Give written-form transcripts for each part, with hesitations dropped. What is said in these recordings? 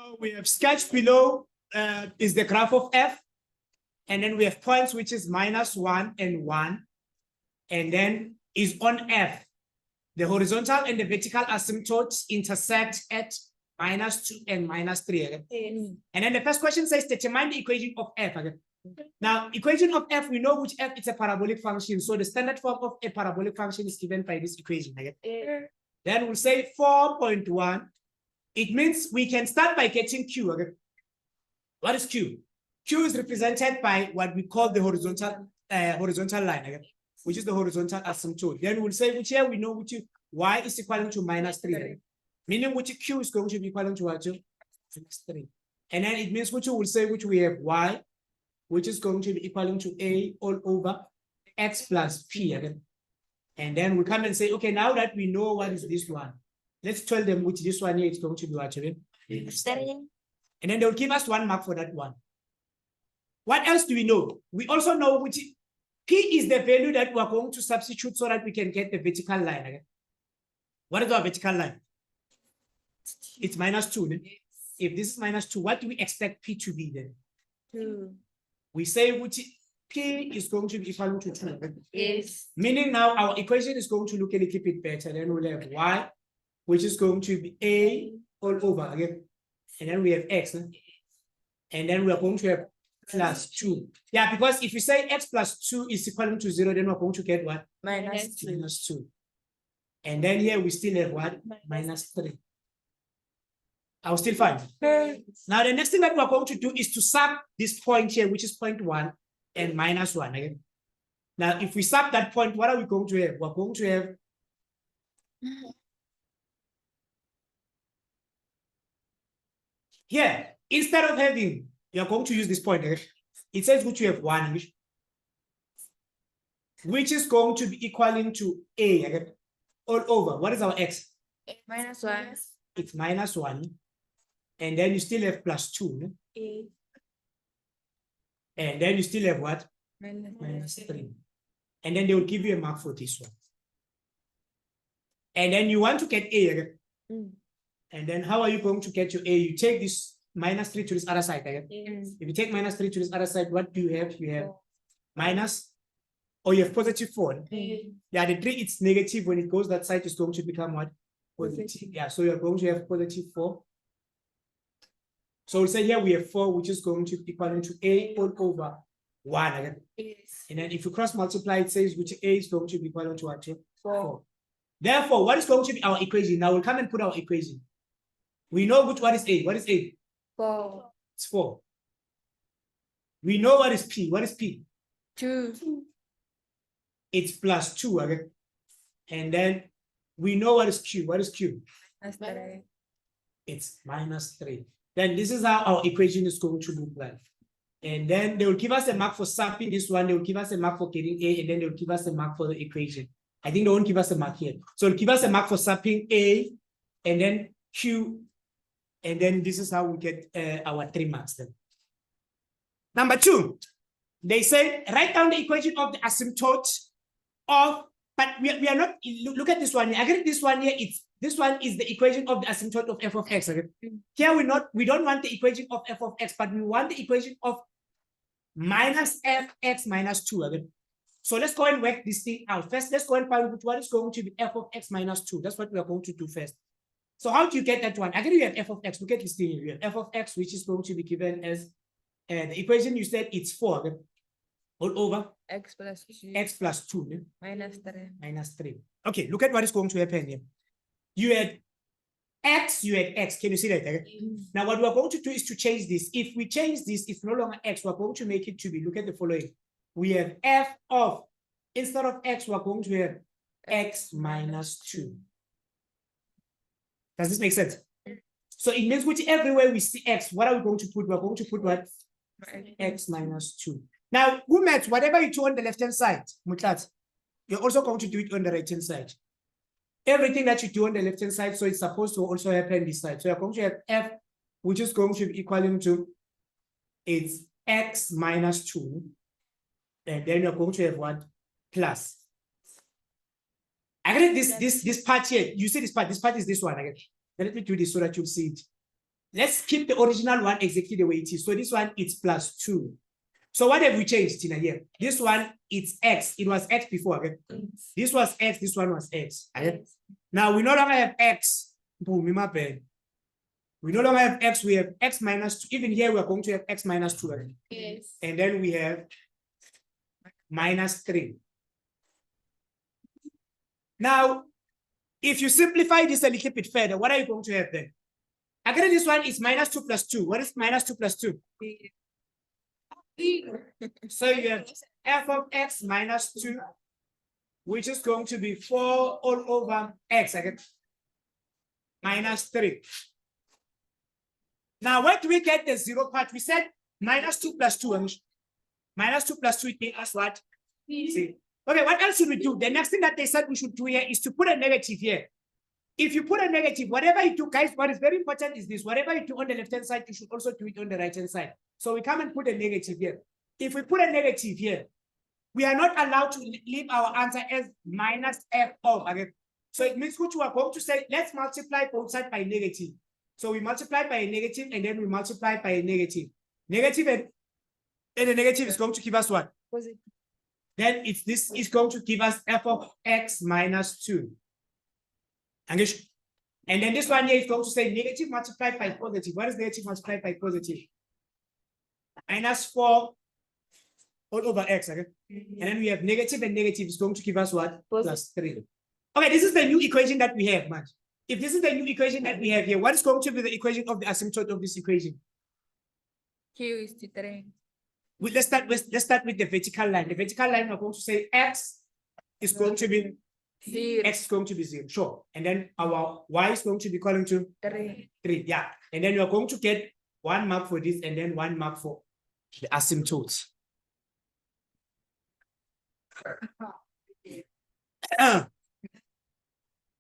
So we have sketched below is the graph of f. And then we have points which is -1 and 1. And then is on f. The horizontal and the vertical asymptotes intersect at -2 and -3 again. And then the first question says determine the equation of f again. Now, equation of f, we know which f is a parabolic function. So the standard form of a parabolic function is given by this equation again. Then we'll say 4.1. It means we can start by getting q again. What is q? Q is represented by what we call the horizontal line again, which is the horizontal asymptote. Then we'll say which here we know which y is equal to -3 again, meaning which q is going to be equal to what? -3. And then it means which will say which we have y, which is going to be equal to a all over x plus p again. And then we come and say, okay, now that we know what is this one, let's tell them which this one here is going to be what again. And then they'll give us 1 mark for that one. What else do we know? We also know which p is the value that we're going to substitute so that we can get the vertical line again. What is our vertical line? It's -2. Then? If this is -2, what do we expect p to be then? 2. We say which p is going to be equal to 2. Yes. Meaning now our equation is going to look a little bit better. Then we'll have y, which is going to be a all over again. And then we have x. And then we are going to have +2. Yeah, because if you say x plus 2 is equal to 0, then we're going to get what? -2. And then here we still have what? -3. I was still fine. Now the next thing that we're going to do is to sub this point here, which is 0.1 and -1 again. Now, if we sub that point, what are we going to have? We're going to have here, instead of having, you're going to use this point. It says which you have 1, which is going to be equaling to a again, all over. What is our x? -1. It's -1. And then you still have +2. And then you still have what? -3. And then they will give you a mark for this one. And then you want to get a again. And then how are you going to get your a? You take this -3 to this other side again. If you take -3 to this other side, what do you have? You have minus, or you have +4. Yeah, the 3 it's negative. When it goes that side, it's going to become what? Positive. Yeah, so you're going to have +4. So we'll say here we have 4, which is going to be equal to a all over 1 again. And then if you cross multiply, it says which a is going to be equal to what? 4. Therefore, what is going to be our equation? Now we'll come and put our equation. We know what is a. What is a? 4. It's 4. We know what is p. What is p? 2. It's +2 again. And then we know what is q. What is q? -3. It's -3. Then this is how our equation is going to look like. And then they will give us a mark for subbing this one. They will give us a mark for getting a, and then they will give us a mark for the equation. I think they won't give us a mark here. So they'll give us a mark for subbing a, and then q, and then this is how we get our 3 marks then. Number 2, they say write down the equation of the asymptote of, but we are not, look at this one. I get this one here, this one is the equation of the asymptote of f of x. Okay? Here we don't want the equation of f of x, but we want the equation of -fx minus 2 again. So let's go and work this thing out. First, let's go and find what is going to be f of x minus 2. That's what we are going to do first. So how do you get that one? Again, you have f of x. Look at this thing here. You have f of x, which is going to be given as the equation you said it's 4 again, all over X plus 2. x plus 2 yeah? -3. -3. Okay, look at what is going to happen here. You had x, you had x. Can you see that? Now, what we're going to do is to change this. If we change this, it's no longer x. We're going to make it to be, look at the following. We have f of, instead of x, we're going to have x minus 2. Does this make sense? So it means which everywhere we see x, what are we going to put? We're going to put what? X minus 2. Now, whatever you do on the left-hand side, you're also going to do it on the right-hand side. Everything that you do on the left-hand side, so it's supposed to also happen this side. So you're going to have f, which is going to be equal to, it's x minus 2. And then you're going to have what? Plus. I get this part here. You see this part is this one again. Let me do this so that you'll see it. let's keep the original one exactly the way it is. So this one it's plus 2. So what have we changed, Tina, here? This one, it's x. It was x before, okay? This was x, this one was x. Okay? Now we no longer have x. We no longer have x, we have x minus 2. Even here, we are going to have x minus 2. Okay? Yes. And then we have minus 3. Now, if you simplify this a little bit further, what are you going to have then? Again, this one is minus 2 plus 2. What is minus 2 plus 2? So you have f of x minus 2, which is going to be 4 all over x again, minus 3. Now, where do we get the 0 part? We said minus 2 plus 2. Minus 2 plus 2, it makes us what? See. Okay, what else should we do? The next thing that they said we should do here is to put a negative here. If you put a negative, whatever you do, guys, what is very important is this. Whatever you do on the left-hand side, you should also do it on the right-hand side. So we come and put a negative here. If we put a negative here, we are not allowed to leave our answer as minus f of. Okay? So it means what you are going to say, let's multiply both sides by negative. So we multiply by a negative, and then we multiply by a negative. Negative and the negative is going to give us what? Positive. Then it's this is going to give us f of x minus 2. And then this one here is going to say negative multiplied by positive. What is negative multiplied by positive? Minus 4 all over x. Okay? And then we have negative and negative is going to give us what? Plus 3. Okay, this is the new equation that we have, man. If this is the new equation that we have here, what is going to be the equation of the asymptote of this equation? Q is to 3. Let's start with the vertical line. The vertical line, we're going to say x is going to be 0. x is going to be 0, sure. And then our y is going to be equal to 3. 3, yeah. And then you're going to get 1 mark for this and then 1 mark for the asymptote.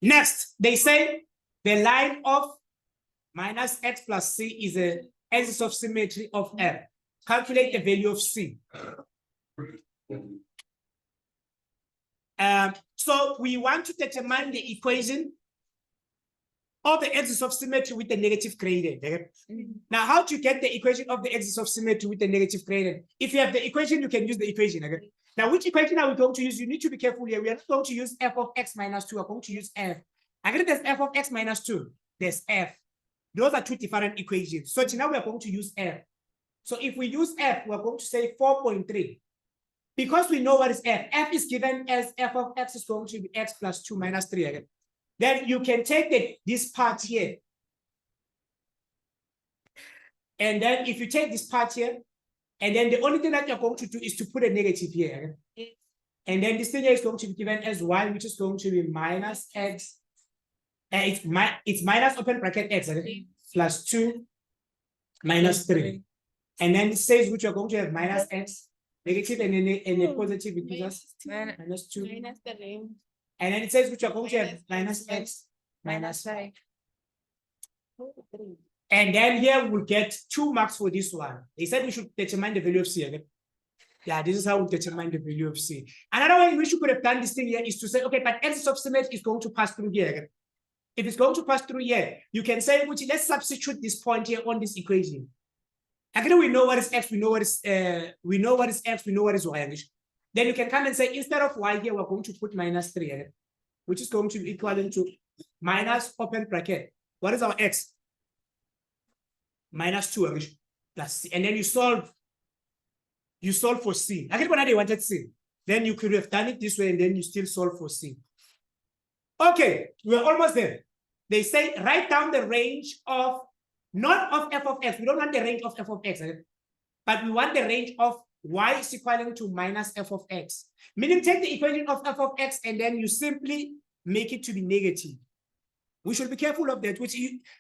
Next, they say the line of minus x plus c is a axis of symmetry of f. Calculate the value of c. So we want to determine the equation of the axis of symmetry with the negative gradient. Okay? Now, how to get the equation of the axis of symmetry with the negative gradient? If you have the equation, you can use the equation. Okay? Now, which equation are we going to use? You need to be careful here. We are not going to use f of x minus 2. We're going to use f. Again, there's f of x minus 2. There's f. Those are two different equations. So now we are going to use f. So if we use f, we're going to say 4.3. Because we know what is f. F is given as f of x is going to be x plus 2 minus 3 again. Then you can take this part here. And then if you take this part here, and then the only thing that you're going to do is to put a negative here. Okay? And then this thing here is going to be given as y, which is going to be minus x. It's minus open bracket x, okay? Plus 2 minus 3. And then it says which you're going to have minus x, negative, and then a positive because minus 2. Minus 3. And then it says which you're going to have minus x, minus 5. And then here we'll get 2 marks for this one. They said we should determine the value of c. Okay? Yeah, this is how we determine the value of c. Another way in which you could have done this thing here is to say, okay, but axis of symmetry is going to pass through here. Okay? If it's going to pass through here, you can say, let's substitute this point here on this equation. Again, we know what is x, we know what is x, we know what is y. Then you can come and say, instead of y here, we're going to put minus 3 here, which is going to be equivalent to minus open bracket. What is our x? Minus 2 plus c. And then you solve for c. Again, when they wanted c, then you could have done it this way and then you still solve for c. Okay, we're almost there. They say write down the range of, not of f of x. We don't want the range of f of x, but we want the range of y is equivalent to minus f of x. Meaning take the equation of f of x and then you simply make it to be negative. We should be careful of that.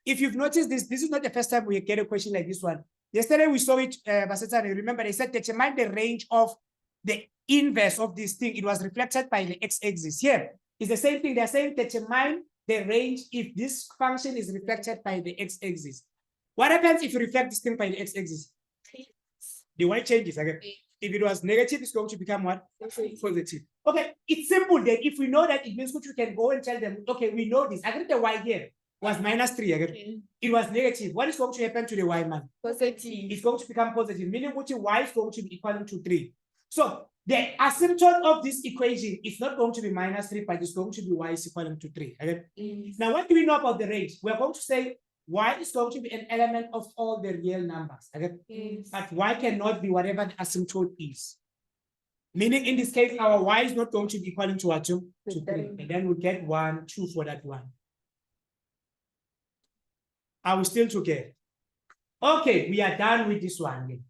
If you've noticed this is not the first time we get a question like this one. Yesterday we saw it, remember they said determine the range of the inverse of this thing. It was reflected by the x-axis. Here it's the same thing. They're saying determine the range if this function is reflected by the x-axis. What happens if you reflect this thing by the x-axis? The y changes again. If it was negative, it's going to become what? Positive. Okay, it's simple then. If we know that, it means we can go and tell them, okay, we know this. I get the y here. was -3 again. Okay. It was negative. What is going to happen to the y man? Positive. It's going to become positive, meaning which y is going to be equal to 3. So the asymptote of this equation is not going to be -3, but it's going to be y is equal to 3. Okay? Yes. Now, what do we know about the range? We're going to say y is going to be an element of all the real numbers. Okay? Yes. But y cannot be whatever the asymptote is. Meaning in this case, our y is not going to be equal to what? To 3. And then we get 1, 2 for that one. Are we still together? Okay, we are done with this one.